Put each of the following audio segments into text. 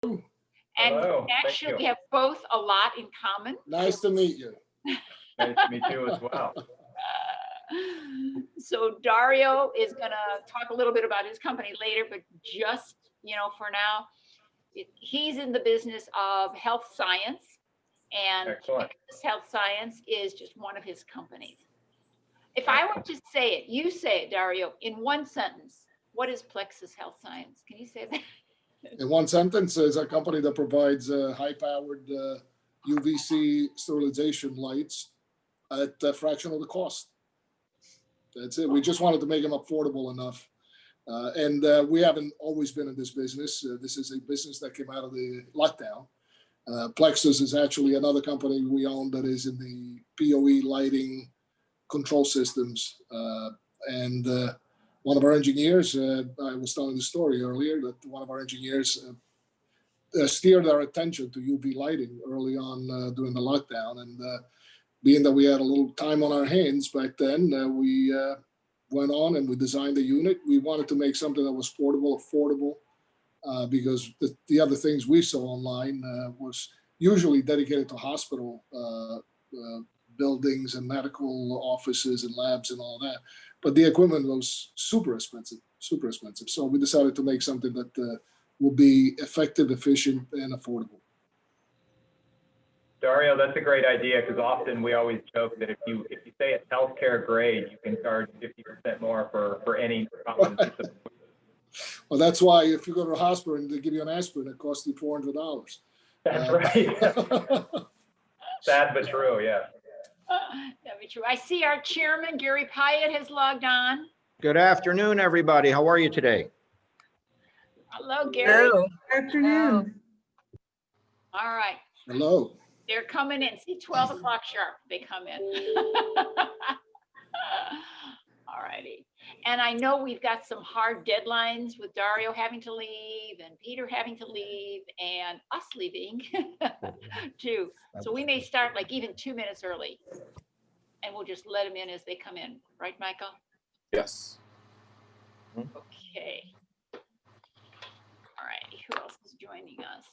And Hello. actually, we have both a lot in common. Nice to meet you. Nice to meet you as well. So Dario is going to talk a little bit about his company later, but just, for now, he's in the business of health science, and Excellent. Plexus Health Science is just one of his companies. If I were to say it, you say it, Dario, in one sentence, what is Plexus Health Science? Can you say that? In one sentence, is a company that provides high-powered UVC sterilization lights at a fraction of the cost. That's it. We just wanted to make them affordable enough. And we haven't always been in this business. This is a business that came out of the lockdown. Plexus is actually another company we own that is in the PoE lighting control systems. And one of our engineers, I was telling the story earlier, that one of our engineers steered our attention to UV lighting early on during the lockdown. And being that we had a little time on our hands back then, we went on and we designed the unit. We wanted to make something that was portable, affordable, because the other things we saw online was usually dedicated to hospital buildings and medical offices and labs and all that. But the equipment was super expensive. So we decided to make something that will be effective, efficient, and affordable. Dario, that's a great idea, because often we always joke that if you say it's healthcare grade, you can charge 50% more for any common piece of equipment. Well, that's why if you go to a hospital and they give you an aspirin, it costs you $400. That's right. Sad but true, yeah. That'd be true. I see our chairman, Gary Pyatt, has logged on. Good afternoon, everybody. How are you today? Hello, Gary. Hello. Afternoon. All right. Hello. They're coming in. See, 12 o'clock sharp, they come in. All righty. And I know we've got some hard deadlines with Dario having to leave and Peter having to leave and us leaving too. So we may start like even 2 minutes early, and we'll just let them in as they come in. Right, Michael? Yes. Okay. All right. Who else is joining us?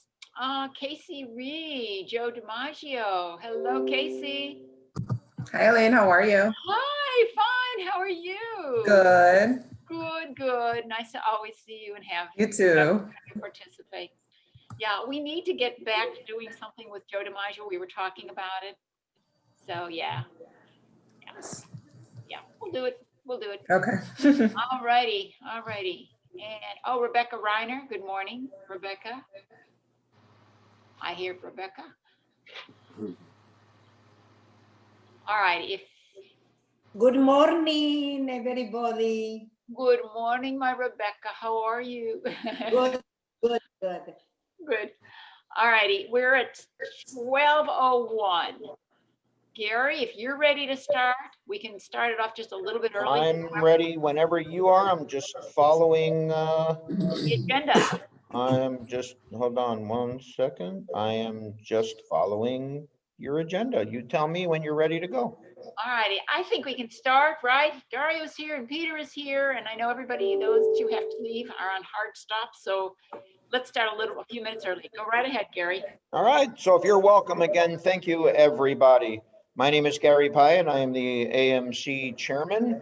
Casey Reed, Joe DiMaggio. Hello, Casey. Hi, Elaine. How are you? Hi, fine. How are you? Good. Good. Nice to always see you and have You too. participate. Yeah, we need to get back to doing something with Joe DiMaggio. We were talking about it. So yeah, we'll do it. Okay. All righty. And Rebecca Reiner. Good morning, Rebecca. I hear Rebecca. All right. Good morning, everybody. Good morning, my Rebecca. How are you? Good. Good. All righty. We're at 12:01. Gary, if you're ready to start, we can start it off just a little bit early. I'm ready whenever you are. I'm just following. The agenda. Hold on one second. I am just following your agenda. You tell me when you're ready to go. All righty. I think we can start, right? Dario's here and Peter is here. And I know everybody, those two have to leave, are on hard stops. So let's start a few minutes early. Go right ahead, Gary. All right. So if you're welcome again, thank you, everybody. My name is Gary Pyatt. I am the AMC chairman.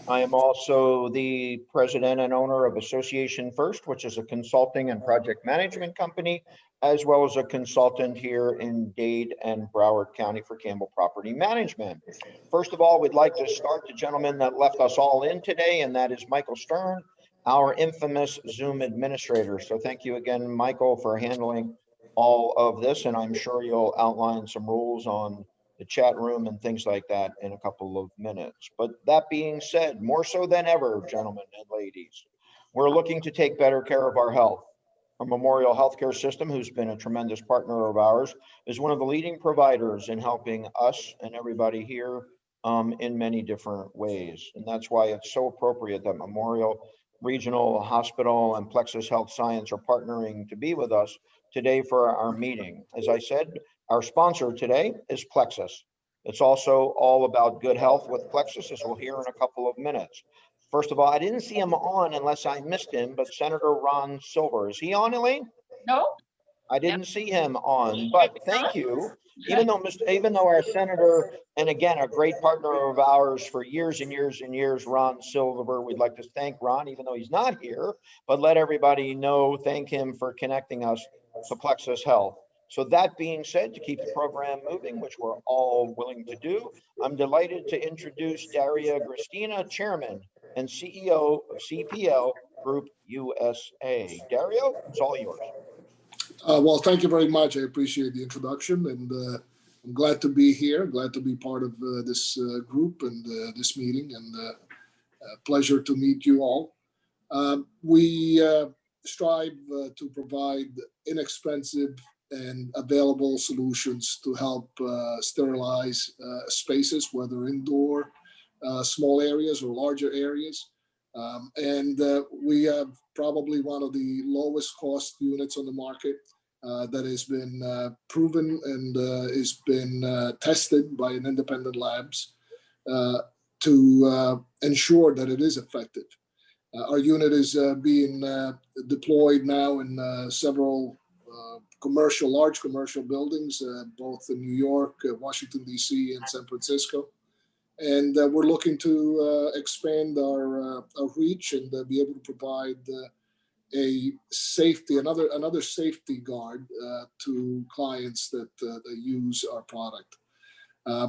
I am also the president and owner of Association First, which is a consulting and project management company, as well as a consultant here in Dade and Broward County for Campbell Property Management. First of all, we'd like to start the gentleman that left us all in today, and that is Michael Stern, our infamous Zoom administrator. So thank you again, Michael, for handling all of this, and I'm sure you'll outline some rules on the chat room and things like that in a couple of minutes. But that being said, more so than ever, gentlemen and ladies, we're looking to take better care of our health. Our Memorial Healthcare System, who's been a tremendous partner of ours, is one of the leading providers in helping us and everybody here in many different ways. And that's why it's so appropriate that Memorial Regional Hospital and Plexus Health Science are partnering to be with us today for our meeting. As I said, our sponsor today is Plexus. It's also all about good health with Plexus, as we'll hear in a couple of minutes. First of all, I didn't see him on unless I missed him, but Senator Ron Silver, is he on, Elaine? No. I didn't see him on, but thank you. Even though our senator, and again, a great partner of ours for years and years and years, Ron Silver, we'd like to thank Ron, even though he's not here, but let everybody know, thank him for connecting us to Plexus Health. So that being said, to keep the program moving, which we're all willing to do, I'm delighted to introduce Daria Gristina, Chairman and CEO of CPL Group USA. Dario, it's all yours. Well, thank you very much. I appreciate the introduction, and I'm glad to be here, glad to be part of this group and this meeting, and pleasure to meet you all. We strive to provide inexpensive and available solutions to help sterilize spaces, whether indoor, small areas or larger areas. We have probably one of the lowest cost units on the market that has been proven and has been tested by an independent labs to ensure that it is effective. Our unit is being deployed now in several large commercial buildings, both in New York, Washington, D.C., and San Francisco. And we're looking to expand our reach and be able to provide another safety guard to clients that use our product.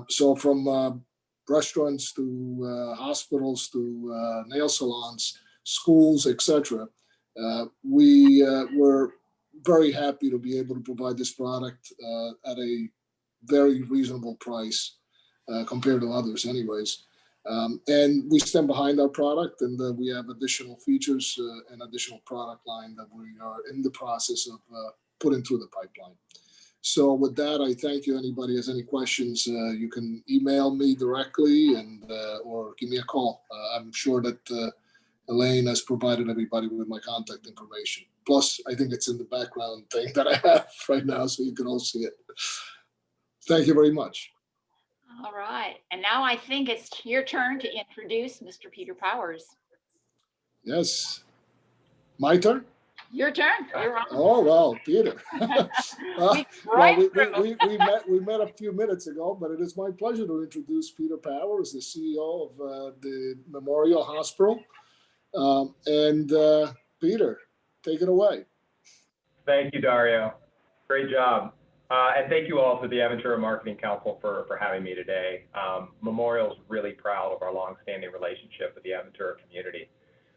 So from restaurants to hospitals to nail salons, schools, etc. We're very happy to be able to provide this product at a very reasonable price compared to others anyways. And we stand behind our product, and we have additional features and additional product line that we are in the process of putting through the pipeline. So with that, I thank you. Anybody has any questions, you can email me directly and or give me a call. I'm sure that Elaine has provided everybody with my contact information. Plus, I think it's in the background thing that I have right now, so you can all see it. Thank you very much. All right. And now I think it's your turn to introduce Mr. Peter Powers. Yes. My turn? Your turn. You're on. Oh, well, Peter. Right we met a few minutes ago, but it is my pleasure to introduce Peter Powers, the CEO of the Memorial Hospital. Peter, take it away. Thank you, Dario. Great job. And thank you all to the Aventura Marketing Council for having me today. Memorial's really proud of our longstanding relationship with the Aventura community.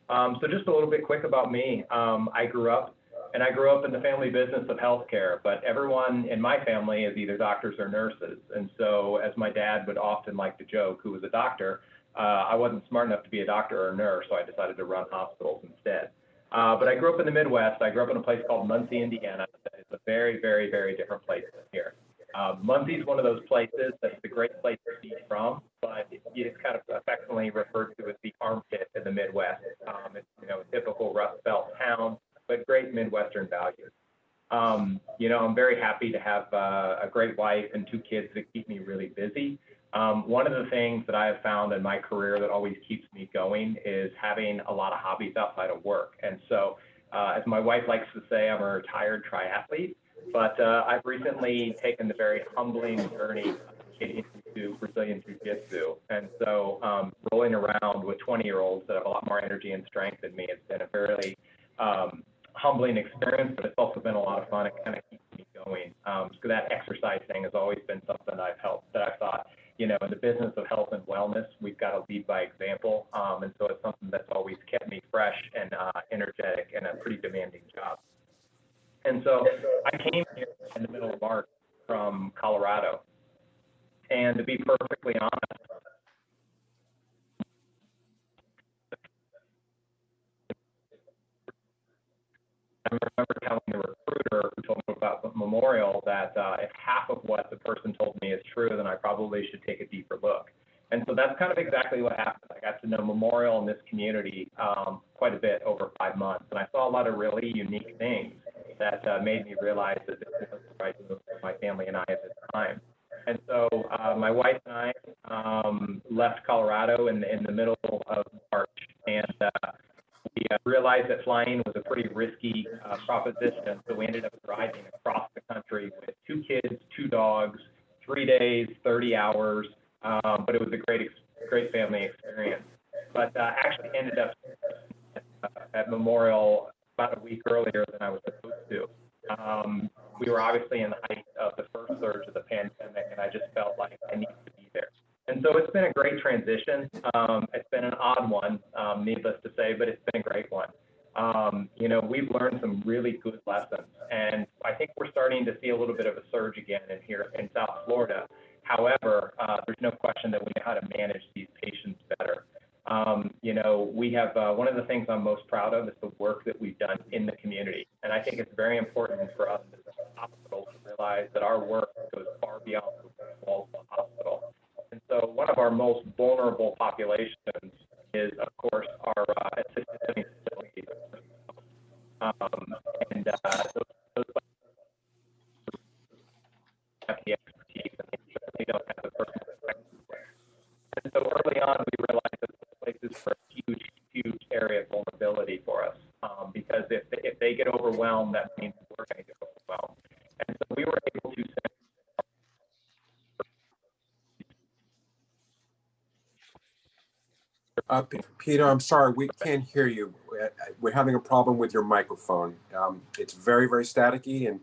So just a little bit quick about me. I grew up in the family business of healthcare, but everyone in my family is either doctors or nurses. And so, as my dad would often like to joke, who was a doctor, I wasn't smart enough to be a doctor or a nurse, so I decided to run hospitals instead. But I grew up in the Midwest. I grew up in a place called Muncie, Indiana. It's a very, very, very different place than here. Muncie is one of those places that's a great place to be from, but it's kind of affectionately referred to as the armpit in the Midwest. It's, a typical Rust Belt town, but great Midwestern values. I'm very happy to have a great wife and 2 kids that keep me really busy. One of the things that I have found in my career that always keeps me going is having a lot of hobbies outside of work. And so, as my wife likes to say, I'm a retired triathlete, but I've recently taken the very humbling journey into Brazilian Jiu-Jitsu. And so rolling around with 20-year-olds that have a lot more energy and strength than me has been a fairly humbling experience, but it's also been a lot of fun. It kind of keeps me going. So that exercise thing has always been something that I've thought, in the business of health and wellness, we've got to lead by example. And so it's something that's always kept me fresh and energetic in a pretty demanding job. And so I came here in the middle of March from Colorado. And to be perfectly honest, I remember telling the recruiter who told me about Memorial that if half of what the person told me is true, then I probably should take a deeper look. And so that's kind of exactly what happened. I got to know Memorial and this community quite a bit over 5 months. And I saw a lot of really unique things that made me realize that this was the right move for my family and I at this time. And so my wife and I left Colorado in the middle of March, and we realized that flying was a pretty risky proposition, so we ended up driving across the country with 2 kids, 2 dogs, 3 days, 30 hours, but it was a great family experience. But actually ended up at Memorial about a week earlier than I was supposed to. We were obviously in the height of the first surge of the pandemic, and I just felt like I needed to be there. And so it's been a great transition. It's been an odd one, needless to say, but it's been a great one. You know, we've learned some really good lessons, and I think we're starting to see a little bit of a surge again here in South Florida. However, there's no question that we know how to manage these patients better. You know, we have one of the things I'm most proud of is the work that we've done in the community. And I think it's very important for us as a hospital to realize that our work goes far beyond the walls of the hospital. And so one of our most vulnerable populations is, of course, our assisted living facilities. And those have the expertise, and they certainly don't have the personal perspective. And so early on, we realized that those places were a huge area of vulnerability for us, because if they get overwhelmed, that means we're going to get overwhelmed. And so we were able to send Peter, I'm sorry, we can't hear you. We're having a problem with your microphone. It's very, very staticky, and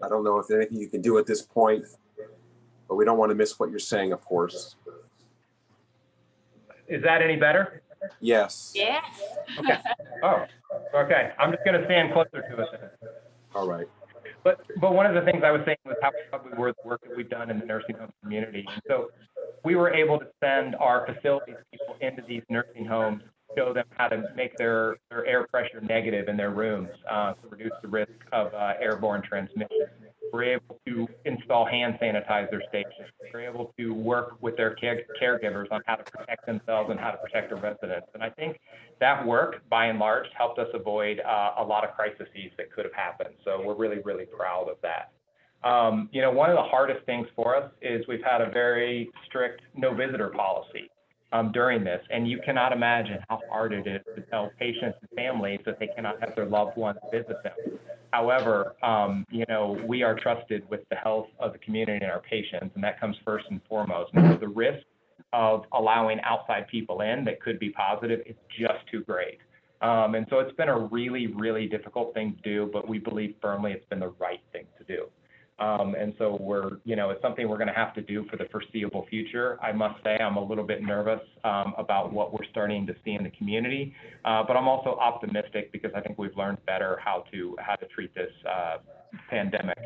I don't know if there's anything you can do at this point, but we don't want to miss what you're saying, of course. Is that any better? Yes. Yes. Okay. Oh, okay. I'm just going to stand closer to it then. All right. But one of the things I was saying was how proud we were of the work that we've done in the nursing home community. And so we were able to send our facilities people into these nursing homes, show them how to make their air pressure negative in their rooms to reduce the risk of airborne transmission. We're able to install hand sanitizer stations. We're able to work with their caregivers on how to protect themselves and how to protect the residents. And I think that work, by and large, helped us avoid a lot of crises that could have happened. So we're really, really proud of that. You know, one of the hardest things for us is we've had a very strict no visitor policy during this, and you cannot imagine how hard it is to tell patients and families that they cannot have their loved ones visit them. However, you know, we are trusted with the health of the community and our patients, and that comes first and foremost. And so the risk of allowing outside people in that could be positive is just too great. And so it's been a really, really difficult thing to do, but we believe firmly it's been the right thing to do. And so it's something we're going to have to do for the foreseeable future. I must say I'm a little bit nervous about what we're starting to see in the community, but I'm also optimistic because I think we've learned better how to treat this pandemic.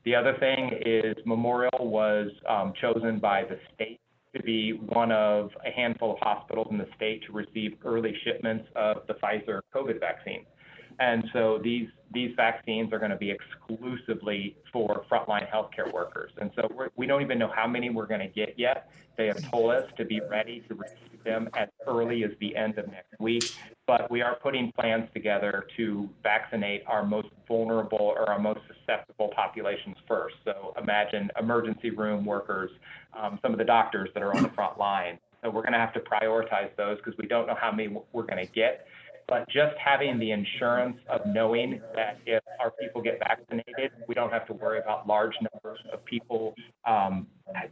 The other thing is Memorial was chosen by the state to be one of a handful of hospitals in the state to receive early shipments of the Pfizer COVID vaccine. And so these vaccines are going to be exclusively for frontline healthcare workers. And so we don't even know how many we're going to get yet. They have told us to be ready to receive them as early as the end of next week. But we are putting plans together to vaccinate our most vulnerable or our most susceptible populations first. So imagine emergency room workers, some of the doctors that are on the front line. So we're going to have to prioritize those because we don't know how many we're going to get. But just having the insurance of knowing that if our people get vaccinated, we don't have to worry about large numbers of people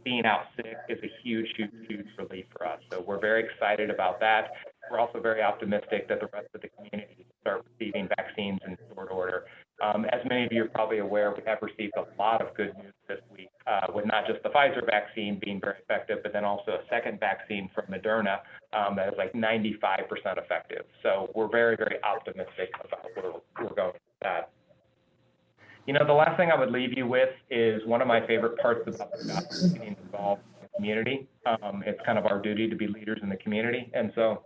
being out sick is a huge relief for us. So we're very excited about that. We're also very optimistic that the rest of the community will start receiving vaccines in short order. As many of you are probably aware, we have received a lot of good news this week with not just the Pfizer vaccine being very effective, but then also a second vaccine from Moderna that is like 95% effective. So we're very, very optimistic about where we're going with that. You know, the last thing I would leave you with is one of my favorite parts about the job is getting involved in the community. It's kind of our duty to be leaders in the community. And so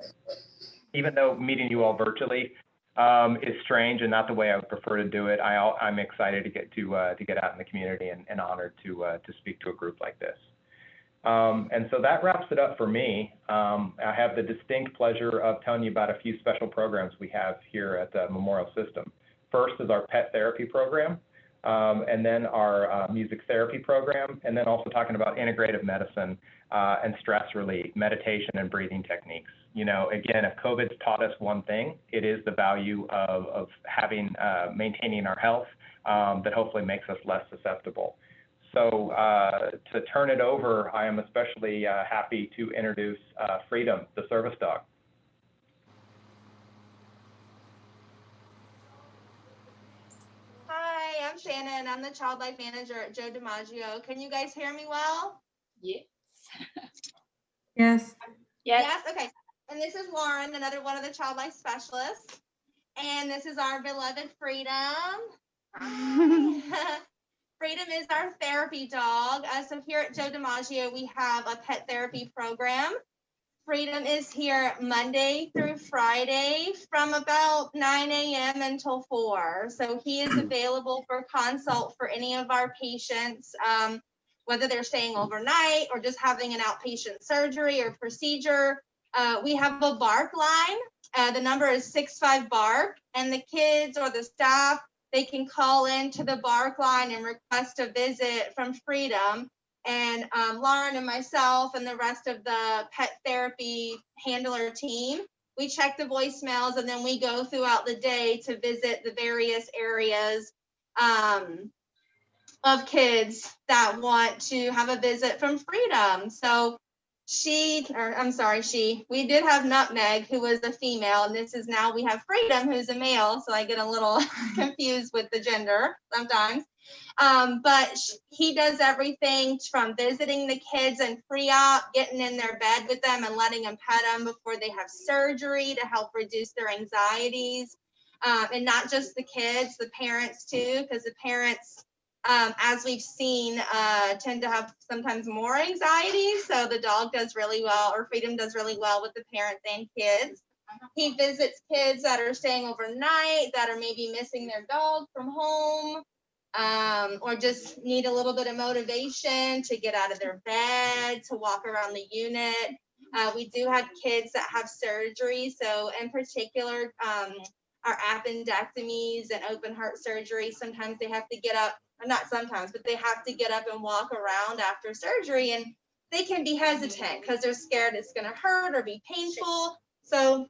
even though meeting you all virtually is strange and not the way I would prefer to do it, I'm excited to get out in the community and honored to speak to a group like this. And so that wraps it up for me. I have the distinct pleasure of telling you about a few special programs we have here at the Memorial System. First is our pet therapy program. and then our music therapy program, and then also talking about integrative medicine and stress relief, meditation and breathing techniques. You know, again, if COVID's taught us one thing, it is the value of having, maintaining our health that hopefully makes us less susceptible. So to turn it over, I am especially happy to introduce Freedom, the service dog. Hi, I'm Shannon. I'm the child life manager at Joe DiMaggio. Can you guys hear me well? Yes. Yes. Yes. Okay. And this is Lauren, another one of the child life specialists. And this is our beloved Freedom. Hi. Freedom is our therapy dog. So here at Joe DiMaggio, we have a pet therapy program. Freedom is here Monday through Friday from about 9 a.m. until 4. So he is available for consult for any of our patients, whether they're staying overnight or just having an outpatient surgery or procedure. We have a bark line. The number is 65-BARK, and the kids or the staff, they can call into the bark line and request a visit from Freedom. And Lauren and myself and the rest of the pet therapy handler team, we check the voicemails, and then we go throughout the day to visit the various areas of kids that want to have a visit from Freedom. So we did have Nutmeg, who was a female, and this is now we have Freedom, who's a male. So I get a little confused with the gender sometimes. But he does everything from visiting the kids and pre-op, getting in their bed with them and letting them pet them before they have surgery to help reduce their anxieties. And not just the kids, the parents too, because the parents, as we've seen, tend to have sometimes more anxiety. So the dog does really well, or Freedom does really well with the parents and kids. He visits kids that are staying overnight, that are maybe missing their dog from home, or just need a little bit of motivation to get out of their bed, to walk around the unit. We do have kids that have surgery. So in particular, our appendectomies and open heart surgery, sometimes they have to get up, not sometimes, but they have to get up and walk around after surgery, and they can be hesitant because they're scared it's going to hurt or be painful. So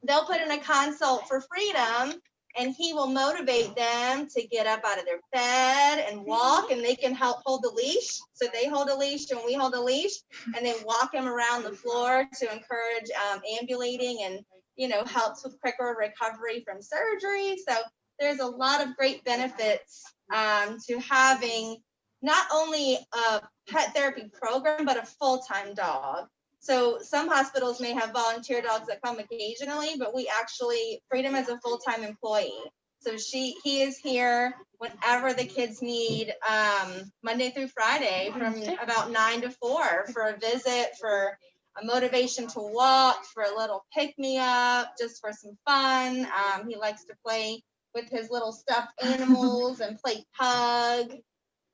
they'll put in a consult for Freedom, and he will motivate them to get up out of their bed and walk, and they can help hold the leash. So they hold a leash and we hold a leash, and they walk him around the floor to encourage ambulating and, you know, helps with quicker recovery from surgery. So there's a lot of great benefits to having not only a pet therapy program, but a full-time dog. So some hospitals may have volunteer dogs that come occasionally, but we actually, Freedom is a full-time employee. So he is here whenever the kids need, Monday through Friday from about 9 to 4 for a visit, for a motivation to walk, for a little pick-me-up, just for some fun. He likes to play with his little stuffed animals and play tug.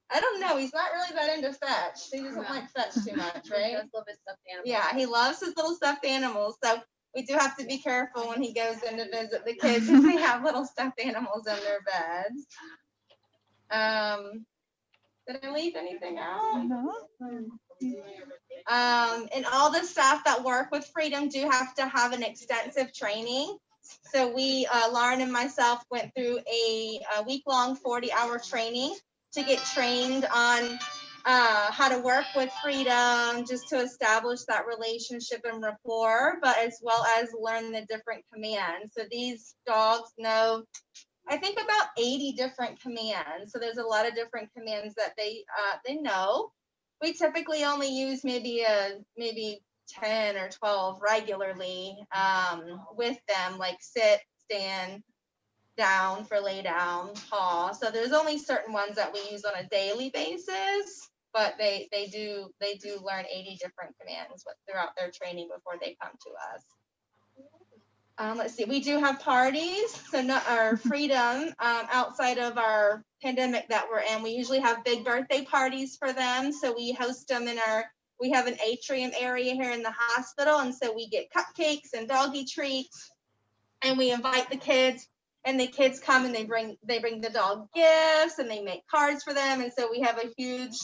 I don't know. He's not really that into fetch. He doesn't like fetch too much, right? He does love his stuffed animals. Yeah, he loves his little stuffed animals. So we do have to be careful when he goes in to visit the kids if they have little stuffed animals in their beds. Did I leave anything out? No. And all the staff that work with Freedom do have to have an extensive training. So we, Lauren and myself, went through a week-long 40-hour training to get trained on how to work with Freedom, just to establish that relationship and rapport, but as well as learn the different commands. So these dogs know, I think, about 80 different commands. So there's a lot of different commands that they know. We typically only use maybe 10 or 12 regularly with them, like sit, stand, down for lay down, paw. So there's only certain ones that we use on a daily basis, but they do learn 80 different commands throughout their training before they come to us. Let's see, we do have parties. So our Freedom, outside of our pandemic that we're in, we usually have big birthday parties for them. So we host them we have an atrium area here in the hospital. And so we get cupcakes and doggy treats, and we invite the kids. and the kids come and they bring the dog gifts and they make cards for them. And so we have a huge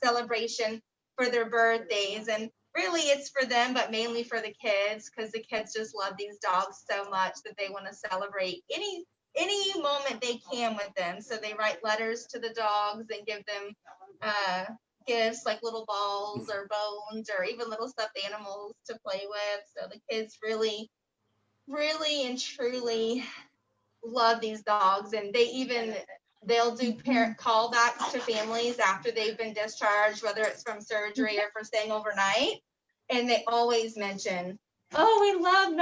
celebration for their birthdays. And really it's for them, but mainly for the kids, because the kids just love these dogs so much that they want to celebrate any moment they can with them. So they write letters to the dogs and give them gifts like little balls or bones or even little stuffed animals to play with. So the kids really and truly love these dogs, and they'll do parent callbacks to families after they've been discharged, whether it's from surgery or for staying overnight, and they always mention, oh, we love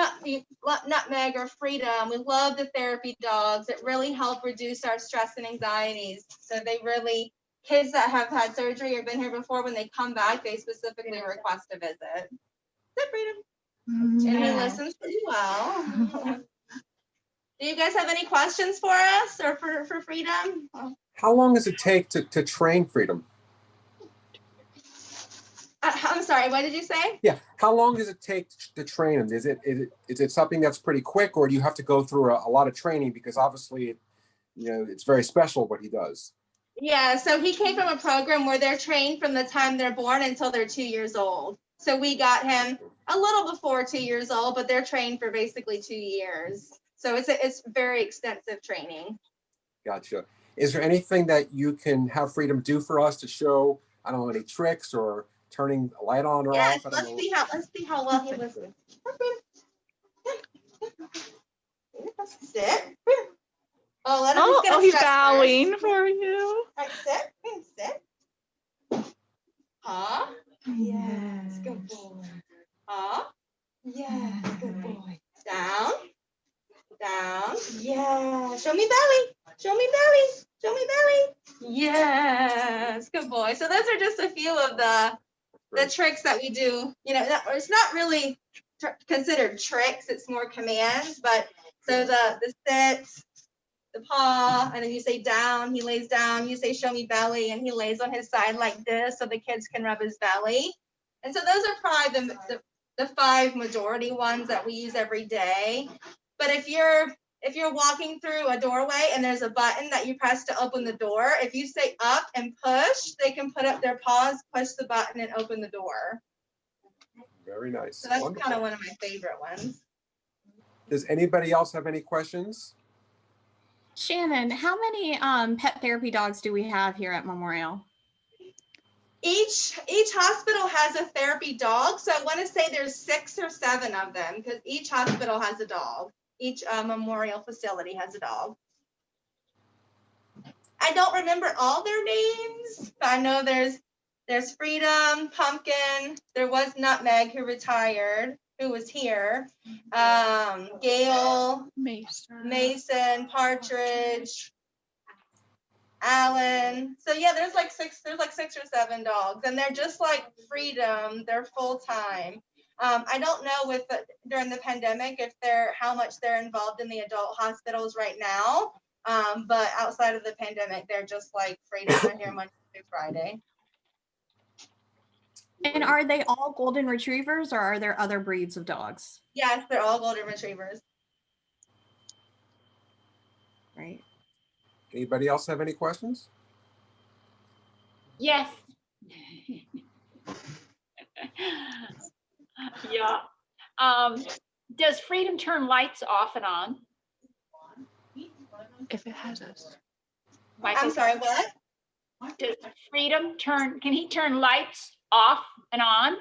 Nutmeg or Freedom. We love the therapy dogs. It really helped reduce our stress and anxieties. So they really, kids that have had surgery or been here before, when they come back, they specifically request a visit. Is that Freedom? And he listens pretty well. Do you guys have any questions for us or for Freedom? How long does it take to train Freedom? I'm sorry, what did you say? Yeah, how long does it take to train him? Is it something that's pretty quick, or do you have to go through a lot of training, because obviously, it's very special what he does? Yeah, so he came from a program where they're trained from the time they're born until they're 2 years old. So we got him a little before 2 years old, but they're trained for basically 2 years. So it's very extensive training. Gotcha. Is there anything that you can have Freedom do for us to show, I don't know, any tricks or turning a light on or Yes, off? let's see how well he listens. Sit. Oh, he's bowing for you. Right, sit. Huh? Yes, good boy. Huh? Yes, good boy. Down. Yeah. Show me belly. Yes, good boy. So those are just a few of the tricks that we do. It's not really considered tricks. It's more commands. But so the sit, the paw, and then you say down, he lays down. You say show me belly, and he lays on his side like this, so the kids can rub his belly. And so those are probably the 5 majority ones that we use every day. But if you're walking through a doorway and there's a button that you press to open the door, if you say up and push, they can put up their paws, push the button, and open the door. Very nice. So that's Wonderful. kind of one of my favorite ones. Does anybody else have any questions? Shannon, how many pet therapy dogs do we have here at Memorial? Each hospital has a therapy dog, so I want to say there's 6 or 7 of them, because each hospital has a dog. Each memorial facility has a dog. I don't remember all their names, but I know there's Freedom, Pumpkin. There was Nutmeg, who retired, who was here. Gail, Mason, Partridge, Alan. So yeah, there's like 6 or 7 dogs, and they're just like Freedom. They're full time. I don't know during the pandemic how much they're involved in the adult hospitals right now. But outside of the pandemic, they're just like Freedom. They're here Monday through Friday. And are they all golden retrievers, or are there other breeds of dogs? Yes, they're all golden retrievers. Right. Anybody else have any questions? Yes. Yeah. Does Freedom turn lights off and on? If it has us. I'm sorry, what? Does Freedom can he turn lights off and on?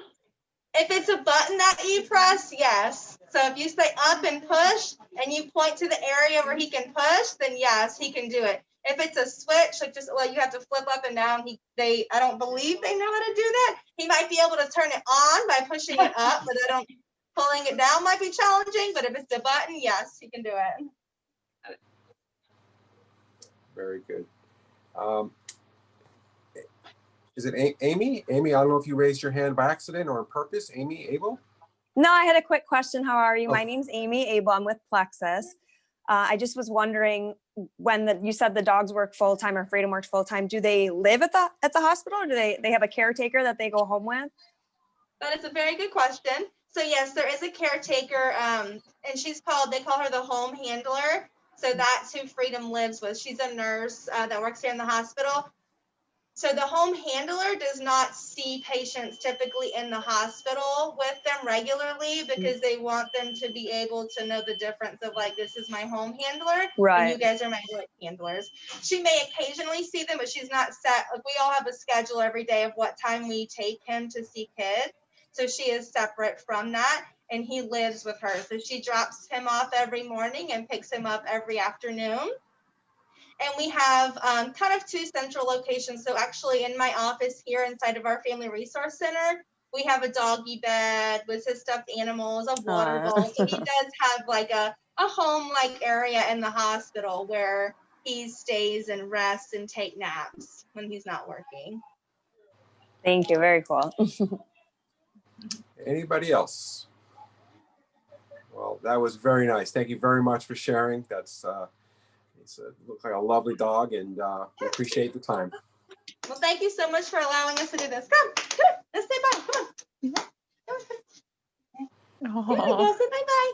If it's a button that you press, yes. So if you say up and push and you point to the area where he can push, then yes, he can do it. If it's a switch, you have to flip up and down. I don't believe they know how to do that. He might be able to turn it on by pushing it up, but pulling it down might be challenging. But if it's a button, yes, he can do it. Very good. Is it Amy? Amy, I don't know if you raised your hand by accident or on purpose. Amy, Abel? No, I had a quick question. How are you? Oh. My name's Amy Abel. I'm with Plexus. I just was wondering, when you said the dogs work full-time or Freedom works full-time, do they live at the hospital, or do they have a caretaker that they go home with? That is a very good question. So yes, there is a caretaker, and they call her the home handler. So that's who Freedom lives with. She's a nurse that works here in the hospital. So the home handler does not see patients typically in the hospital with them regularly because they want them to be able to know the difference of like, this is my home handler and Right. you guys are my handlers. She may occasionally see them, but she's not set. Like, we all have a schedule every day of what time we take him to see kids. So she is separate from that, and he lives with her. So she drops him off every morning and picks him up every afternoon. And we have kind of two central locations. So actually in my office here inside of our Family Resource Center, we have a doggy bed with his stuffed animals, a water bowl. So he does have like a home-like area in the hospital where he stays and rests and take naps when he's not working. Thank you. Very cool. Anybody else? Well, that was very nice. Thank you very much for sharing. That's looks like a lovely dog, and we appreciate the time. Well, thank you so much for allowing us to do this. Come, let's say bye. Come on. There we go. Say bye-bye.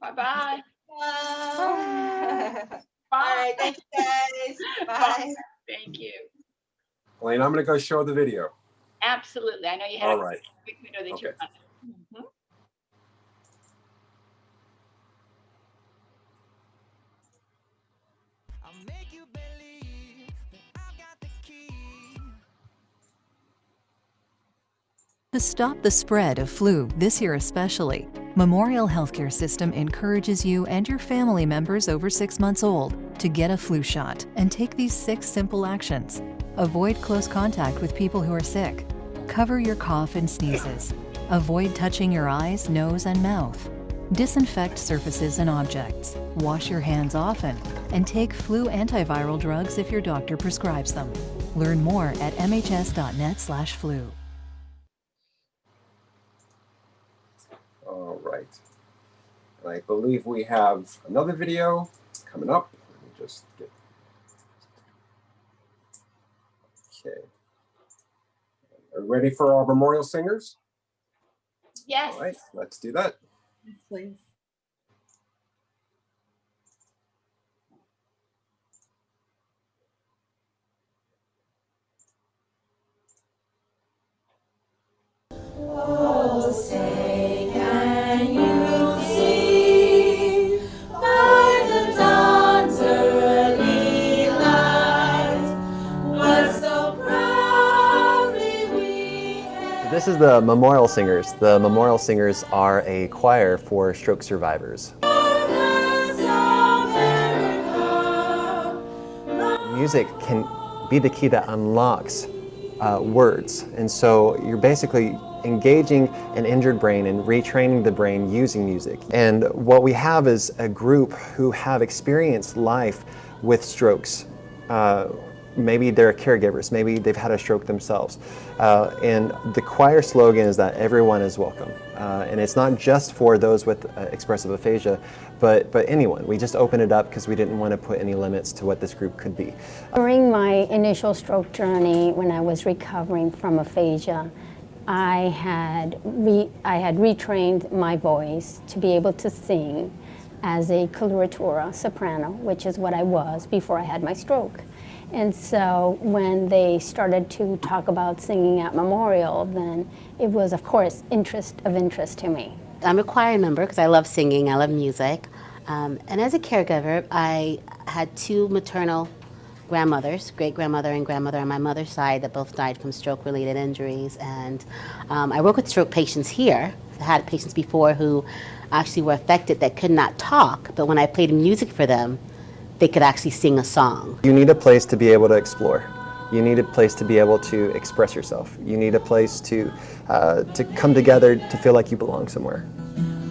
Bye-bye. Bye. All right. Thanks, guys. Bye. Thank you. Elaine, I'm going to go show the video. Absolutely. I know you had All a right. quick window that Okay. you're on. To stop the spread of flu this year especially, Memorial Healthcare System encourages you and your family members over 6 months old to get a flu shot and take these 6 simple actions. Avoid close contact with people who are sick. Cover your cough and sneezes. Avoid touching your eyes, nose, and mouth. Disinfect surfaces and objects. Wash your hands often. And take flu antiviral drugs if your doctor prescribes them. Learn more at mhs.net/flu. All right. And I believe we have another video coming up. Let me just get. Okay. Are we ready for our memorial singers? Yes. All right, let's do that. Yes, please. Oh, say can you see by the dawn's early light what so proudly we hailed. This is the Memorial Singers. The Memorial Singers are a choir for stroke survivors. Music can be the key that unlocks words, and so you're basically engaging an injured brain and retraining the brain using music. And what we have is a group who have experienced life with strokes. Maybe they're caregivers, maybe they've had a stroke themselves. And the choir slogan is that everyone is welcome. And it's not just for those with expressive aphasia, but anyone. We just opened it up because we didn't want to put any limits to what this group could be. During my initial stroke journey, when I was recovering from aphasia, I had retrained my voice to be able to sing as a coloratura soprano, which is what I was before I had my stroke. And so when they started to talk about singing at Memorial, then it was, of course, of interest to me. I'm a choir member because I love singing, I love music. And as a caregiver, I had 2 maternal grandmothers, great-grandmother and grandmother on my mother's side, that both died from stroke-related injuries. And I work with stroke patients here. I had patients before who actually were affected that could not talk, but when I played music for them, they could actually sing a song. You need a place to be able to explore. You need a place to be able to express yourself. You need a place to come together to feel like you belong somewhere.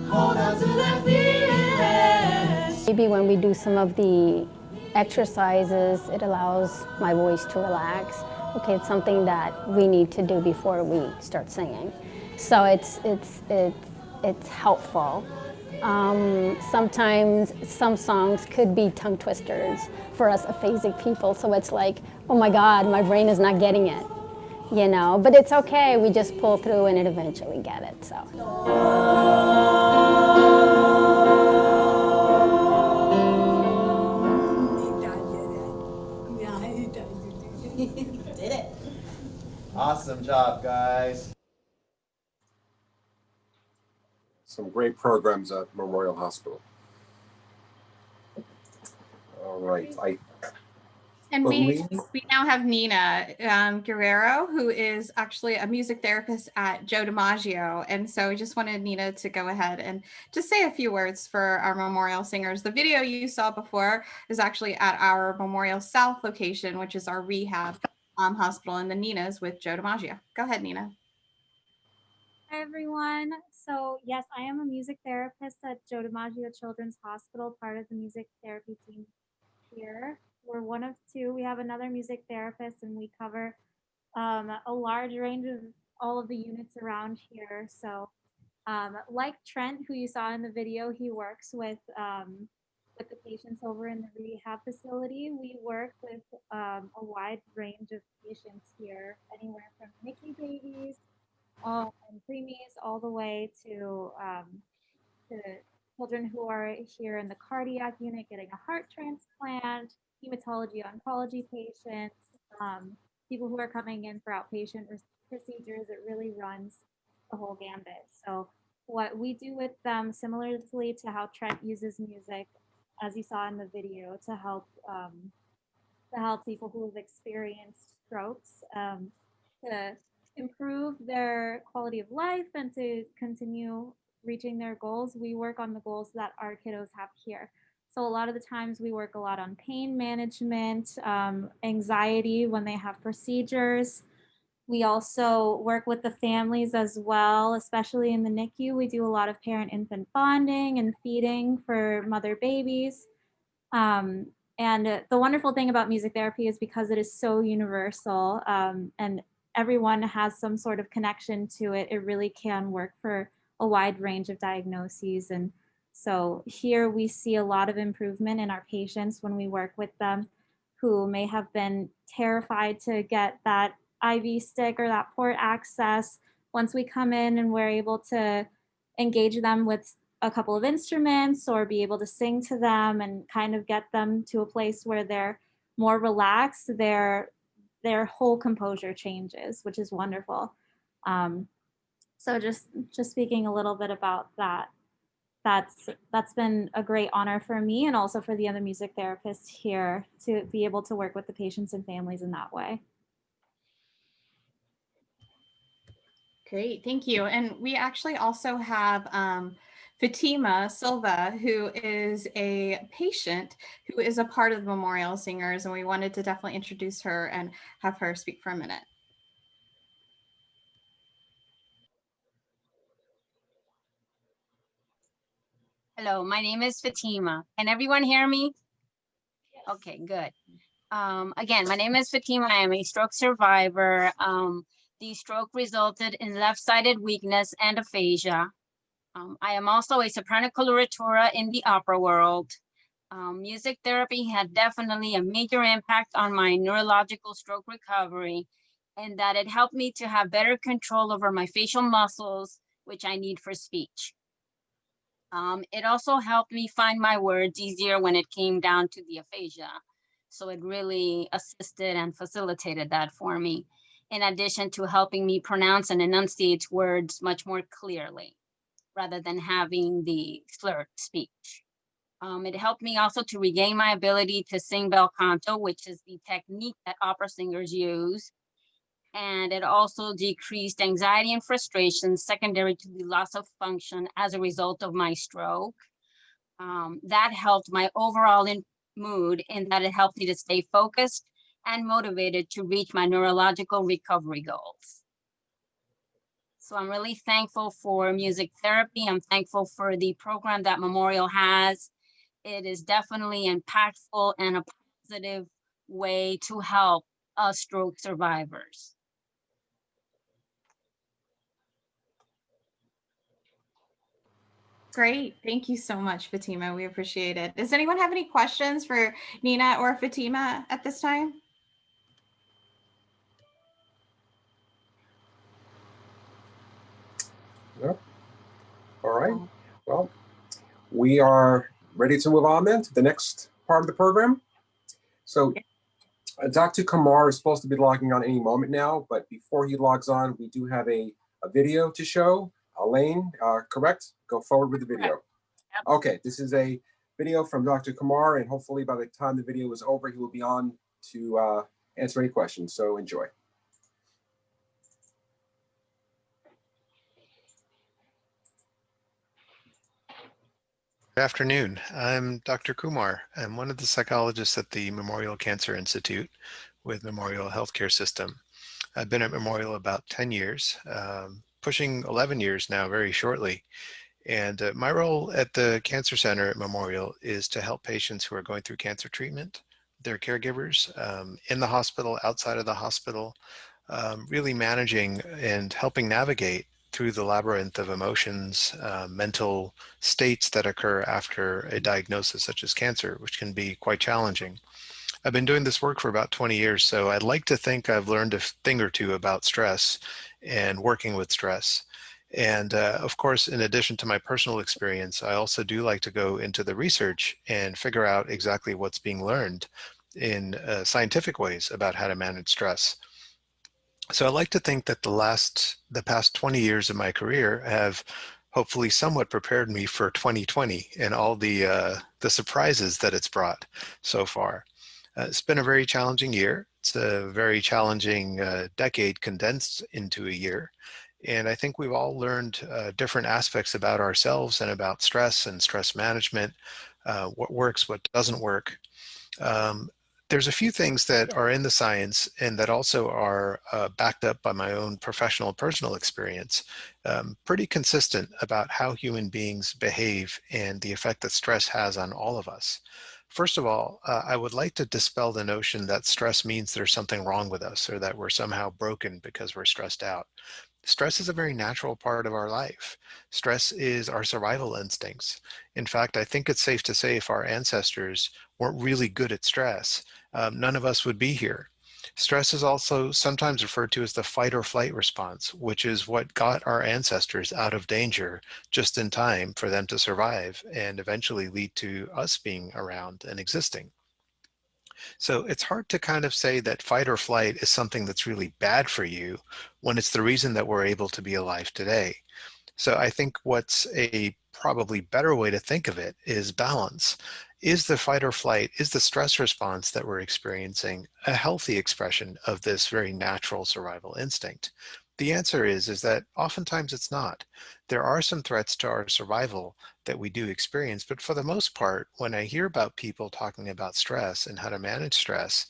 Hold on to that feeling. Maybe when we do some of the exercises, it allows my voice to relax. Okay, it's something that we need to do before we start singing. So it's helpful. Sometimes some songs could be tongue twisters for us aphasic people. So it's like, oh my God, my brain is not getting it, you know, but it's okay. We just pull through and it eventually get it, so. Did it. Awesome job, guys. Some great programs at Memorial Hospital. All right. And we believe- now have Nina Guerrero, who is actually a music therapist at Joe DiMaggio. And so we just wanted Nina to go ahead and just say a few words for our Memorial Singers. The video you saw before is actually at our Memorial South location, which is our rehab hospital, and the Nina's with Joe DiMaggio. Go ahead, Nina. Hi, everyone. So yes, I am a music therapist at Joe DiMaggio Children's Hospital, part of the music therapy team here. We're one of two. We have another music therapist, and we cover a large range of all of the units around here. So like Trent, who you saw in the video, he works with the patients over in the rehab facility. We work with a wide range of patients here, anywhere from NICU babies and preemies all the way to children who are here in the cardiac unit getting a heart transplant, hematology oncology patients, people who are coming in for outpatient procedures. It really runs the whole gambit. So what we do with them, similarly to how Trent uses music, as you saw in the video, to help people who have experienced strokes, to improve their quality of life and to continue reaching their goals. We work on the goals that our kiddos have here. So a lot of the times we work a lot on pain management, anxiety when they have procedures. We also work with the families as well, especially in the NICU. We do a lot of parent-infant bonding and feeding for mother babies. And the wonderful thing about music therapy is because it is so universal and everyone has some sort of connection to it, it really can work for a wide range of diagnoses. And so here we see a lot of improvement in our patients when we work with them who may have been terrified to get that IV stick or that port access. Once we come in and we're able to engage them with a couple of instruments or be able to sing to them and kind of get them to a place where they're more relaxed, their whole composure changes, which is wonderful. So just speaking a little bit about that, that's been a great honor for me and also for the other music therapists here to be able to work with the patients and families in that way. Great, thank you. And we actually also have Fatima Silva, who is a patient who is a part of the Memorial Singers, and we wanted to definitely introduce her and have her speak for a minute. Hello, my name is Fatima. Can everyone hear me? Okay, good. Again, my name is Fatima. I am a stroke survivor. The stroke resulted in left-sided weakness and aphasia. I am also a soprano coloratura in the opera world. Music therapy had definitely a major impact on my neurological stroke recovery, and that it helped me to have better control over my facial muscles, which I need for speech. It also helped me find my words easier when it came down to the aphasia. So it really assisted and facilitated that for me, in addition to helping me pronounce and enunciate words much more clearly, rather than having the slurred speech. It helped me also to regain my ability to sing bel canto, which is the technique that opera singers use. And it also decreased anxiety and frustration secondary to the loss of function as a result of my stroke. That helped my overall mood in that it helped me to stay focused and motivated to reach my neurological recovery goals. So I'm really thankful for music therapy. I'm thankful for the program that Memorial has. It is definitely impactful and a positive way to help us stroke survivors. Great, thank you so much, Fatima. We appreciate it. Does anyone have any questions for Nina or Fatima at this time? Yep. All right. Well, we are ready to move on then to the next part of the program. So Dr. Kumar is supposed to be logging on any moment now, but before he logs on, we do have a video to show. Elaine, correct? Go forward with the video. Okay, this is a video from Dr. Kumar, and hopefully by the time the video is over, he will be on to answer any questions. So enjoy. Good afternoon. I'm Dr. Kumar. I'm one of the psychologists at the Memorial Cancer Institute with Memorial Healthcare System. I've been at Memorial about 10 years, pushing 11 years now very shortly. And my role at the Cancer Center at Memorial is to help patients who are going through cancer treatment, their caregivers, in the hospital, outside of the hospital, really managing and helping navigate through the labyrinth of emotions, mental states that occur after a diagnosis such as cancer, which can be quite challenging. I've been doing this work for about 20 years, so I'd like to think I've learned a thing or two about stress and working with stress. And of course, in addition to my personal experience, I also do like to go into the research and figure out exactly what's being learned in scientific ways about how to manage stress. So I like to think that the past 20 years of my career have hopefully somewhat prepared me for 2020 and all the surprises that it's brought so far. It's been a very challenging year. It's a very challenging decade condensed into a year. And I think we've all learned different aspects about ourselves and about stress and stress management, what works, what doesn't work. There's a few things that are in the science and that also are backed up by my own professional personal experience, pretty consistent about how human beings behave and the effect that stress has on all of us. First of all, I would like to dispel the notion that stress means there's something wrong with us or that we're somehow broken because we're stressed out. Stress is a very natural part of our life. Stress is our survival instincts. In fact, I think it's safe to say if our ancestors weren't really good at stress, none of us would be here. Stress is also sometimes referred to as the fight or flight response, which is what got our ancestors out of danger just in time for them to survive and eventually lead to us being around and existing. So it's hard to kind of say that fight or flight is something that's really bad for you when it's the reason that we're able to be alive today. So I think what's a probably better way to think of it is balance. Is the fight or flight, is the stress response that we're experiencing a healthy expression of this very natural survival instinct? The answer is that oftentimes it's not. There are some threats to our survival that we do experience, but for the most part, when I hear about people talking about stress and how to manage stress,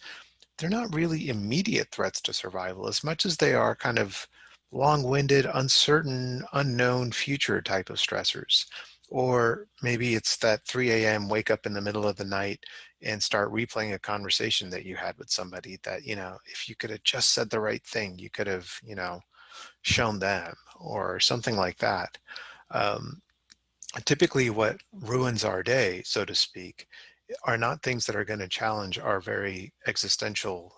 they're not really immediate threats to survival as much as they are kind of long-winded, uncertain, unknown future type of stressors. Or maybe it's that 3 a.m. wake up in the middle of the night and start replaying a conversation that you had with somebody that, you know, if you could have just said the right thing, you could have, you know, shown them or something like that. Typically what ruins our day, so to speak, are not things that are going to challenge our very existential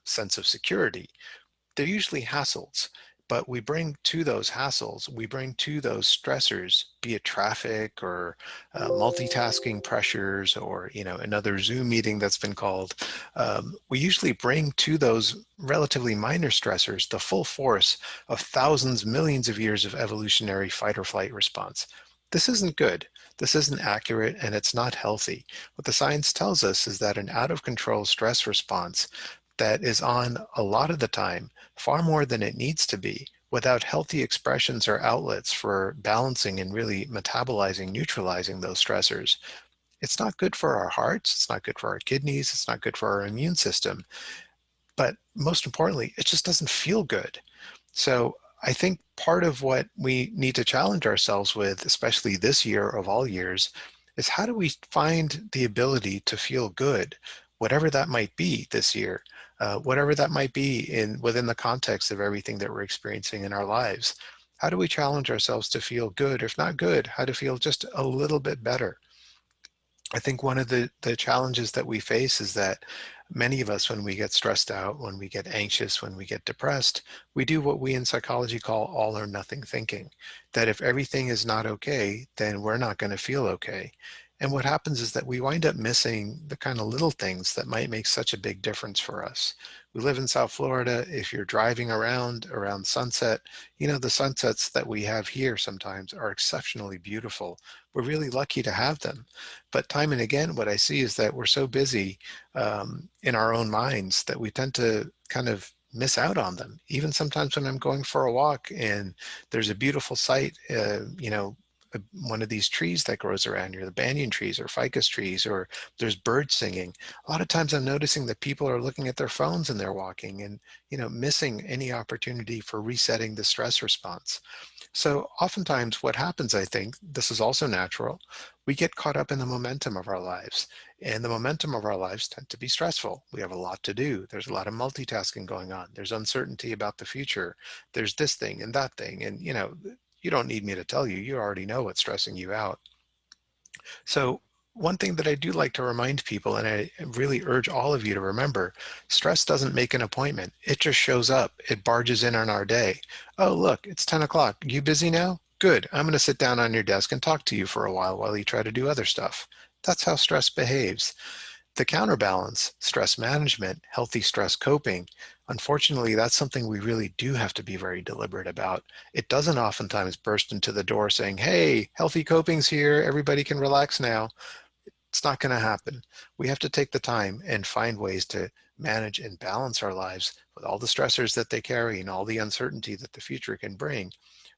sense of security. They're usually hassles, but we bring to those hassles, we bring to those stressors, be it traffic or multitasking pressures or, you know, another Zoom meeting that's been called. We usually bring to those relatively minor stressors the full force of thousands, millions of years of evolutionary fight or flight response. This isn't good. This isn't accurate, and it's not healthy. What the science tells us is that an out of control stress response that is on a lot of the time, far more than it needs to be, without healthy expressions or outlets for balancing and really metabolizing, neutralizing those stressors, it's not good for our hearts, it's not good for our kidneys, it's not good for our immune system. But most importantly, it just doesn't feel good. So I think part of what we need to challenge ourselves with, especially this year of all years, is how do we find the ability to feel good, whatever that might be this year, whatever that might be within the context of everything that we're experiencing in our lives. How do we challenge ourselves to feel good? If not good, how to feel just a little bit better? I think one of the challenges that we face is that many of us, when we get stressed out, when we get anxious, when we get depressed, we do what we in psychology call all or nothing thinking. That if everything is not okay, then we're not going to feel okay. And what happens is that we wind up missing the kind of little things that might make such a big difference for us. We live in South Florida. If you're driving around sunset, you know, the sunsets that we have here sometimes are exceptionally beautiful. We're really lucky to have them. But time and again, what I see is that we're so busy in our own minds that we tend to kind of miss out on them. Even sometimes when I'm going for a walk and there's a beautiful sight, you know, one of these trees that grows around here, the banyan trees or ficus trees, or there's birds singing. A lot of times I'm noticing that people are looking at their phones and they're walking and, you know, missing any opportunity for resetting the stress response. So oftentimes what happens, I think, this is also natural, we get caught up in the momentum of our lives. And the momentum of our lives tend to be stressful. We have a lot to do. There's a lot of multitasking going on. There's uncertainty about the future. There's this thing and that thing. And, you know, you don't need me to tell you, you already know what's stressing you out. So one thing that I do like to remind people, and I really urge all of you to remember, stress doesn't make an appointment. It just shows up. It barges in on our day. Oh, look, it's 10 o'clock. You busy now? Good. I'm going to sit down on your desk and talk to you for a while you try to do other stuff. That's how stress behaves. The counterbalance, stress management, healthy stress coping, unfortunately, that's something we really do have to be very deliberate about. It doesn't oftentimes burst into the door saying, hey, healthy coping's here, everybody can relax now. It's not going to happen. We have to take the time and find ways to manage and balance our lives with all the stressors that they carry and all the uncertainty that the future can bring.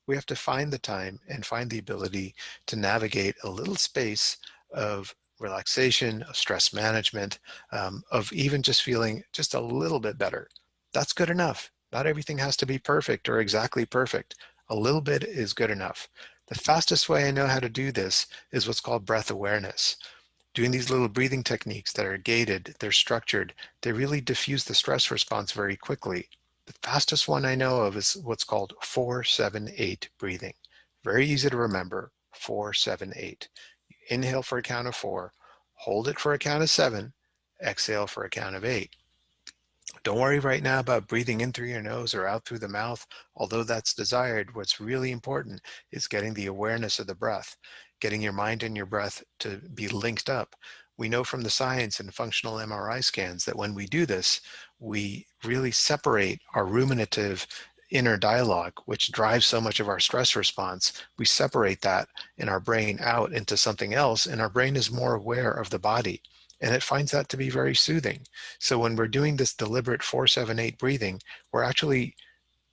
We have to find the time and find the ability to navigate a little space of relaxation, of stress management, of even just feeling just a little bit better. That's good enough. Not everything has to be perfect or exactly perfect. A little bit is good enough. The fastest way I know how to do this is what's called breath awareness. Doing these little breathing techniques that are gated, they're structured, they really diffuse the stress response very quickly. The fastest one I know of is what's called 4-7-8 breathing. Very easy to remember, 4-7-8. Inhale for a count of 4, hold it for a count of 7, exhale for a count of 8. Don't worry right now about breathing in through your nose or out through the mouth, although that's desired. What's really important is getting the awareness of the breath, getting your mind and your breath to be linked up. We know from the science and functional MRI scans that when we do this, we really separate our ruminative inner dialogue, which drives so much of our stress response. We separate that in our brain out into something else, and our brain is more aware of the body. And it finds that to be very soothing. So when we're doing this deliberate 4-7-8 breathing, we're actually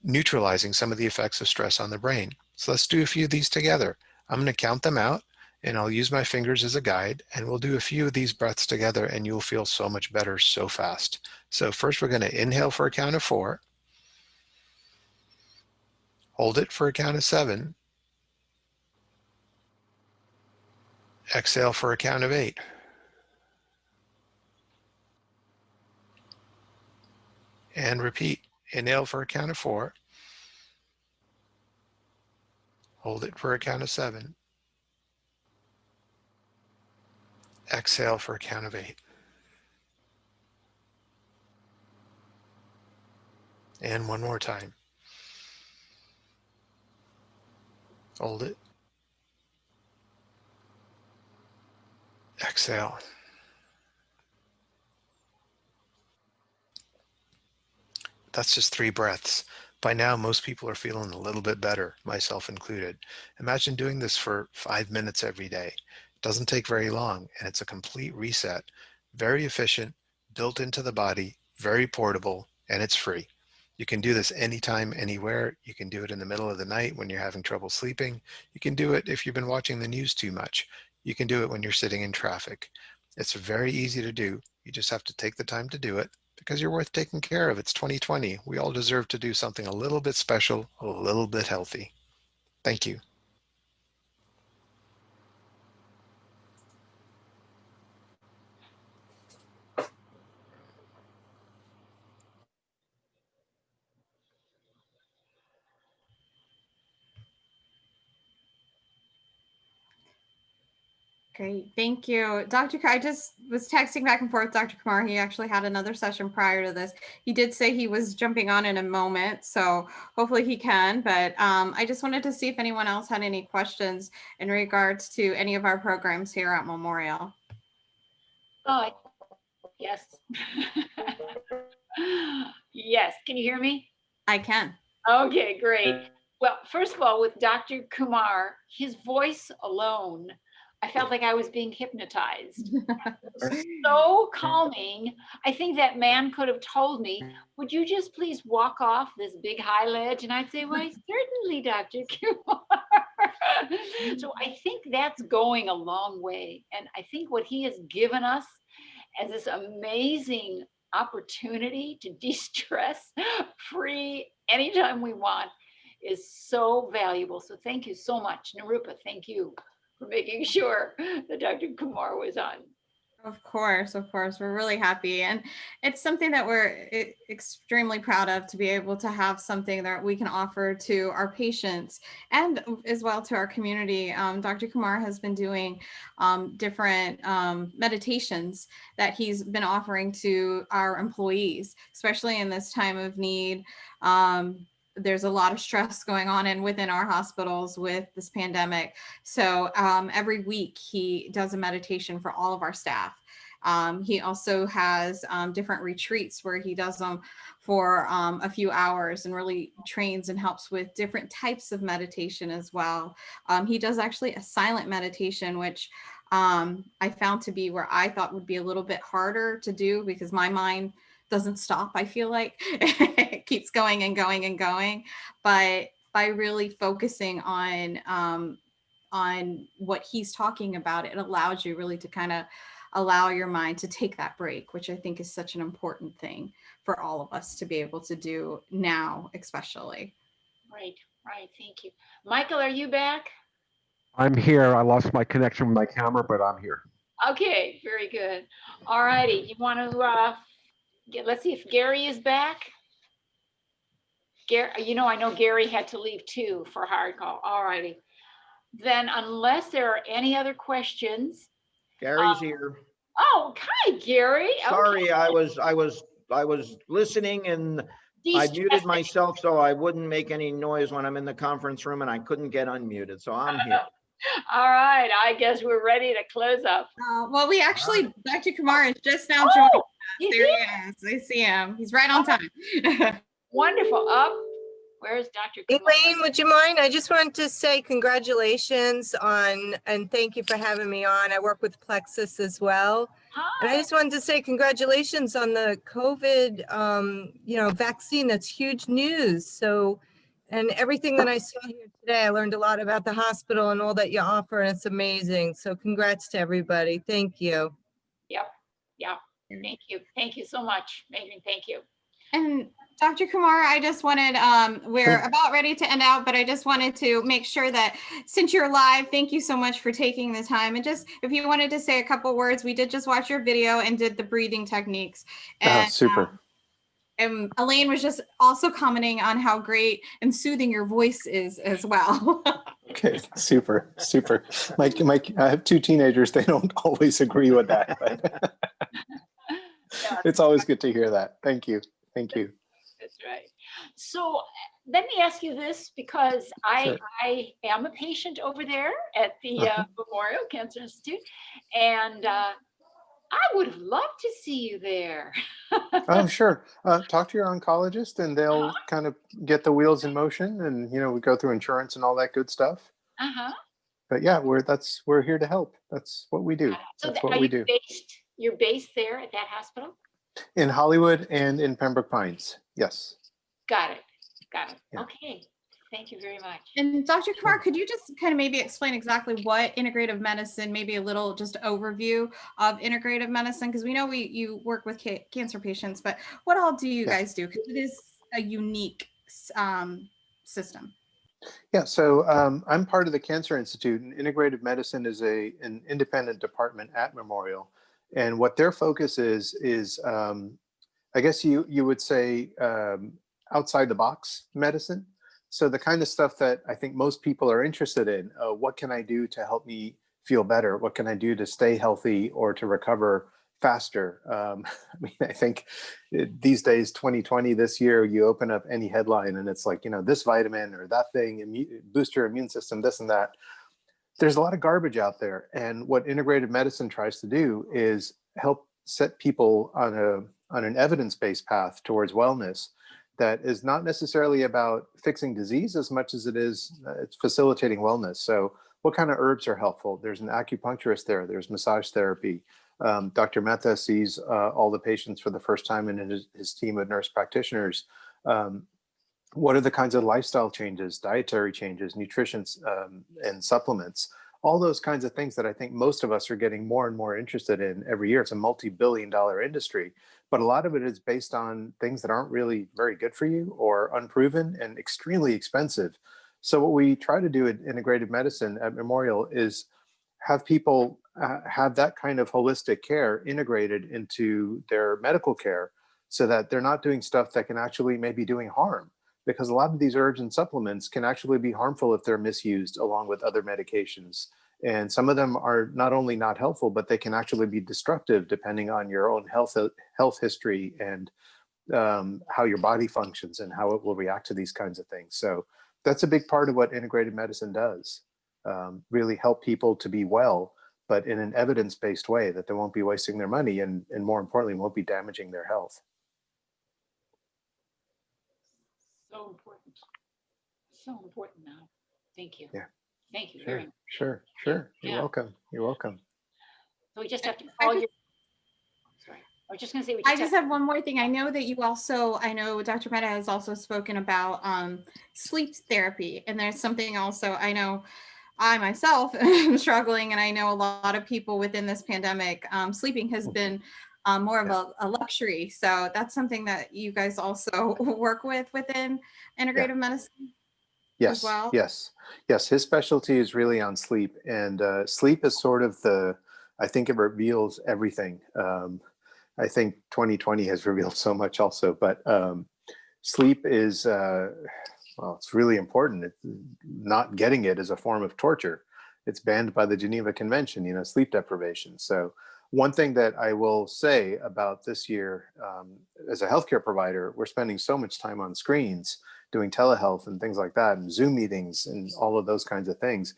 neutralizing some of the effects of stress on the brain. So let's do a few of these together. I'm going to count them out, and I'll use my fingers as a guide, and we'll do a few of these breaths together, and you'll feel so much better so fast. So first we're going to inhale for a count of 4, hold it for a count of 7, exhale for a count of 8. And repeat. Inhale for a count of 4. Hold it for a count of 7. Exhale for a count of 8. And one more time. Hold it. Exhale. That's just 3 breaths. By now, most people are feeling a little bit better, myself included. Imagine doing this for 5 minutes every day. It doesn't take very long, and it's a complete reset. Very efficient, built into the body, very portable, and it's free. You can do this anytime, anywhere. You can do it in the middle of the night when you're having trouble sleeping. You can do it if you've been watching the news too much. You can do it when you're sitting in traffic. It's very easy to do. You just have to take the time to do it, because you're worth taking care of. It's 2020. We all deserve to do something a little bit special, a little bit healthy. Thank you. Great, thank you. Dr. I just was texting back and forth, Dr. Kumar. He actually had another session prior to this. He did say he was jumping on in a moment, so hopefully he can. But I just wanted to see if anyone else had any questions in regards to any of our programs here at Memorial. Oh, yes. Yes, can you hear me? I can. Okay, great. Well, first of all, with Dr. Kumar, his voice alone, I felt like I was being hypnotized. So calming. I think that man could have told me, would you just please walk off this big high ledge? And I'd say, why, certainly, Dr. Kumar. So I think that's going a long way. And I think what he has given us as this amazing opportunity to de-stress free anytime we want is so valuable. So thank you so much. Nirupa, thank you for making sure that Dr. Kumar was on. Of course, we're really happy. And it's something that we're extremely proud of, to be able to have something that we can offer to our patients and as well to our community. Dr. Kumar has been doing different meditations that he's been offering to our employees, especially in this time of need. There's a lot of stress going on within our hospitals with this pandemic. So every week he does a meditation for all of our staff. He also has different retreats where he does them for a few hours and really trains and helps with different types of meditation as well. He does actually a silent meditation, which I found to be where I thought would be a little bit harder to do because my mind doesn't stop. I feel like it keeps going and going and going, but by really focusing on what he's talking about, it allows you really to kind of allow your mind to take that break, which I think is such an important thing for all of us to be able to do now, especially. Right. Thank you. Michael, are you back? I'm here. I lost my connection with my camera, but I'm here. Okay, very good. All righty. You want to let's see if Gary is back. Gary, I know Gary had to leave too for hard call. All righty. Then unless there are any other questions. Gary's here. Oh, hi, Gary. Sorry, okay. I was listening and I muted myself so I wouldn't make any noise when I'm in the conference room and I couldn't get unmuted. So I'm here. All right. I guess we're ready to close up. Well, we actually, Dr. Kumar is just now joining us. There he is. I see him. He's right on time. Wonderful. Up. Where's Dr. Kumar? Elaine, would you mind? I just wanted to say congratulations on, and thank you for having me on. I work with Plexus as well. Hi. And I just wanted to say congratulations on the COVID, vaccine. That's huge news. So, and everything that I saw here today, I learned a lot about the hospital and all that you offer, and it's amazing. So congrats to everybody. Thank you. Yep. Thank you. Thank you so much, Megan. Thank you. And Dr. Kumar, I just wanted, we're about ready to end out, but I just wanted to make sure that since you're live, thank you so much for taking the time. And just, if you wanted to say a couple words, we did just watch your video and did the breathing techniques. And, super. And Elaine was just also commenting on how great and soothing your voice is as well. Okay, super. I have 2 teenagers. They don't always agree with that, but it's always good to hear that. Thank you. That's right. So let me ask you this, because I am a patient over there at the Memorial Cancer Institute, and I would have loved to see you there. Oh, sure. Talk to your oncologist and they'll kind of get the wheels in motion, and we go through insurance and all that good stuff. But yeah, we're here to help. That's what we do. So That's what we do. You're based there at that hospital? In Hollywood and in Pembroke Pines. Yes. Got it. Yeah. Okay. Thank you very much. And Dr. Kumar, could you just kind of maybe explain exactly what integrative medicine, maybe a little just overview of integrative medicine? Because we know you work with cancer patients, but what all do you guys do? Because it is a unique system. Yeah, so I'm part of the Cancer Institute, and integrative medicine is an independent department at Memorial. And what their focus is I guess you would say outside the box medicine. So the kind of stuff that I think most people are interested in, what can I do to help me feel better? What can I do to stay healthy or to recover faster? I mean, I think these days, 2020, this year, you open up any headline and it's like, you know, this vitamin or that thing, boost your immune system, this and that. There's a lot of garbage out there. And what integrative medicine tries to do is help set people on an evidence-based path towards wellness that is not necessarily about fixing disease as much as it is it's facilitating wellness. So what kind of herbs are helpful? There's an acupuncturist there. There's massage therapy. Dr. Mehta sees all the patients for the first time in his team of nurse practitioners. What are the kinds of lifestyle changes, dietary changes, nutrition and supplements, all those kinds of things that I think most of us are getting more and more interested in every year. It's a multi-billion-dollar industry, but a lot of it is based on things that aren't really very good for you or unproven and extremely expensive. So what we try to do in integrative medicine at Memorial is have people have that kind of holistic care integrated into their medical care so that they're not doing stuff that can actually maybe doing harm. Because a lot of these herbs and supplements can actually be harmful if they're misused along with other medications. And some of them are not only not helpful, but they can actually be destructive depending on your own health history and how your body functions and how it will react to these kinds of things. So that's a big part of what integrative medicine does, really help people to be well, but in an evidence-based way that they won't be wasting their money and more importantly, won't be damaging their health. So important. So important now. Thank you. Yeah. Thank you Sure, very much. sure. You're Yeah. welcome. You're welcome. So we just have to call you. Sorry. I was just going to say, I just have one more thing. I know that you also, I know Dr. Mehta has also spoken about sleep therapy. And there's something also, I know I myself am struggling, and I know a lot of people within this pandemic, sleeping has been more of a luxury. So that's something that you guys also work with within integrative medicine. Yes, as well? yes. His specialty is really on sleep, and sleep is sort of I think it reveals everything. I think 2020 has revealed so much also, but sleep is, well, it's really important. Not getting it is a form of torture. It's banned by the Geneva Convention, sleep deprivation. So one thing that I will say about this year, as a healthcare provider, we're spending so much time on screens doing telehealth and things like that, and Zoom meetings and all of those kinds of things.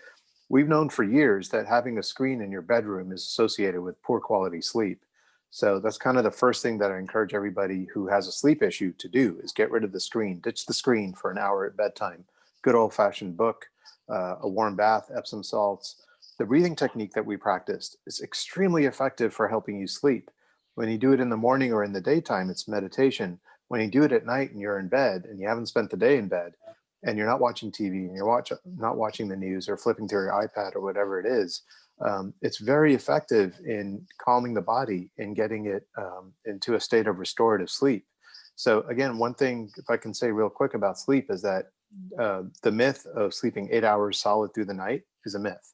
We've known for years that having a screen in your bedroom is associated with poor quality sleep. So that's kind of the first thing that I encourage everybody who has a sleep issue to do is get rid of the screen, ditch the screen for an hour at bedtime, good old fashioned book, a warm bath, Epsom salts. The breathing technique that we practiced is extremely effective for helping you sleep. When you do it in the morning or in the daytime, it's meditation. When you do it at night and you're in bed and you haven't spent the day in bed and you're not watching TV and you're not watching the news or flipping through your iPad or whatever it is, it's very effective in calming the body and getting it into a state of restorative sleep. So again, one thing, if I can say real quick about sleep, is that the myth of sleeping 8 hours solid through the night is a myth.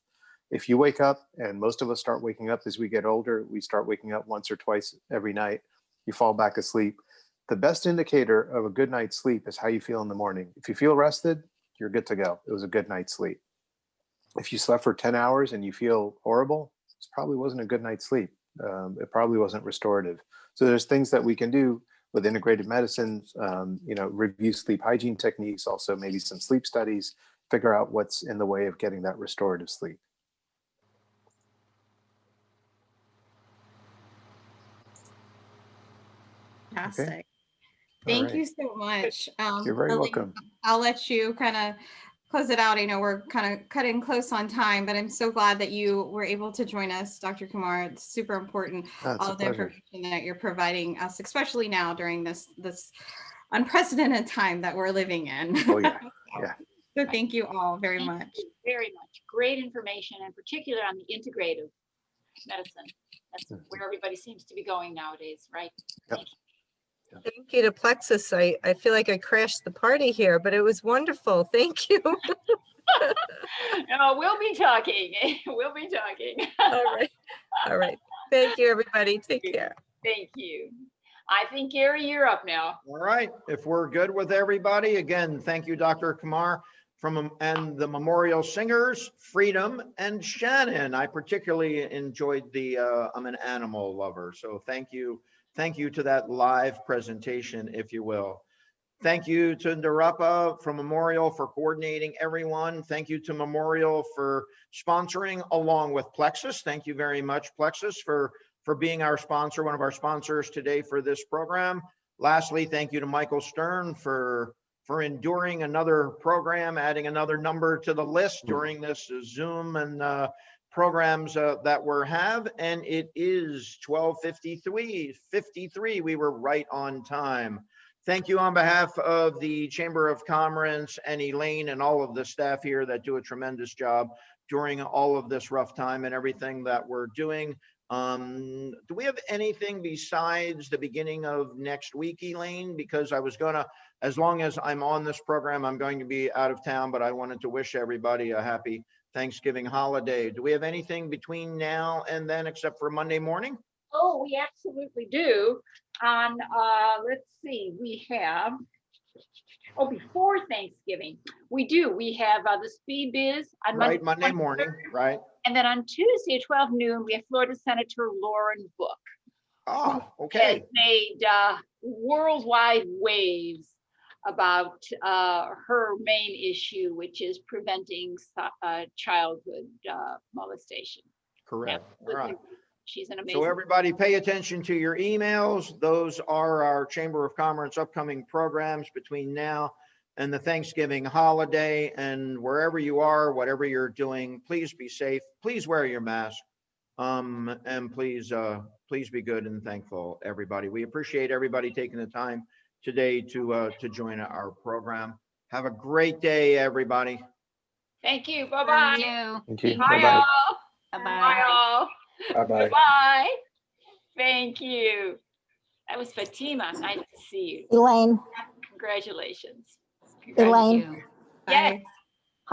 If you wake up, and most of us start waking up as we get older, we start waking up once or twice every night, you fall back asleep. The best indicator of a good night's sleep is how you feel in the morning. If you feel rested, you're good to go. It was a good night's sleep. If you slept for 10 hours and you feel horrible, it probably wasn't a good night's sleep. It probably wasn't restorative. So there's things that we can do with integrated medicine, review sleep hygiene techniques, also maybe some sleep studies, figure out what's in the way of getting that restorative sleep. Fantastic. Okay. Thank right. you so much. You're very Elaine, welcome. I'll let you kind of close it out. I know we're kind of cutting close on time, but I'm so glad that you were able to join us, Dr. Kumar. It's super important, It's all a of the pleasure. information that you're providing us, especially now during this unprecedented time that we're living in. Oh yeah, yeah. So thank you all very Thank much. you very much. Great information, in particular on the integrative medicine. That's where everybody seems to be going nowadays, right? Yep. Thank you. Thank you to Plexus. I feel like I crashed the party here, but it was wonderful. Thank you. No, we'll be talking. We'll be talking. All right. All right. Thank you, everybody. Take care. Thank you. I think, Gary, you're up now. All right. If we're good with everybody, again, thank you, Dr. Kumar, and the Memorial Singers, Freedom and Shannon. I particularly enjoyed the, I'm an animal lover. So thank you to that live presentation, if you will. Thank you to Ndarapa from Memorial for coordinating everyone. Thank you to Memorial for sponsoring along with Plexus. Thank you very much, Plexus, for being our sponsor, one of our sponsors today for this program. Lastly, thank you to Michael Stern for enduring another program, adding another number to the list during this Zoom and programs that we have. And it is 12:53. We were right on time. Thank you on behalf of the Chamber of Commerce and Elaine and all of the staff here that do a tremendous job during all of this rough time and everything that we're doing. Do we have anything besides the beginning of next week, Elaine? Because I was gonna, as long as I'm on this program, I'm going to be out of town, but I wanted to wish everybody a happy Thanksgiving holiday. Do we have anything between now and then except for Monday morning? Oh, we absolutely do. On, let's see, we have, before Thanksgiving, we have the Speed Biz on Monday morning, right? And then on Tuesday at 12 noon, we have Florida Senator Lauren Book. Oh, okay. Has made worldwide waves about her main issue, which is preventing childhood molestation. Correct. Absolutely. All right. She's an amazing. So everybody pay attention to your emails. Those are our Chamber of Commerce upcoming programs between now and the Thanksgiving holiday. And wherever you are, whatever you're doing, please be safe. Please wear your mask. And please be good and thankful, everybody. We appreciate everybody taking the time today to join our program. Have a great day, everybody. Thank you. Bye-bye. Thank you. Bye, Bye-bye. all. Bye-bye. Bye, all. Bye-bye. Bye. Thank you. That was Fatima. Nice to see you. Elaine, Congratulations. Elaine. Yes.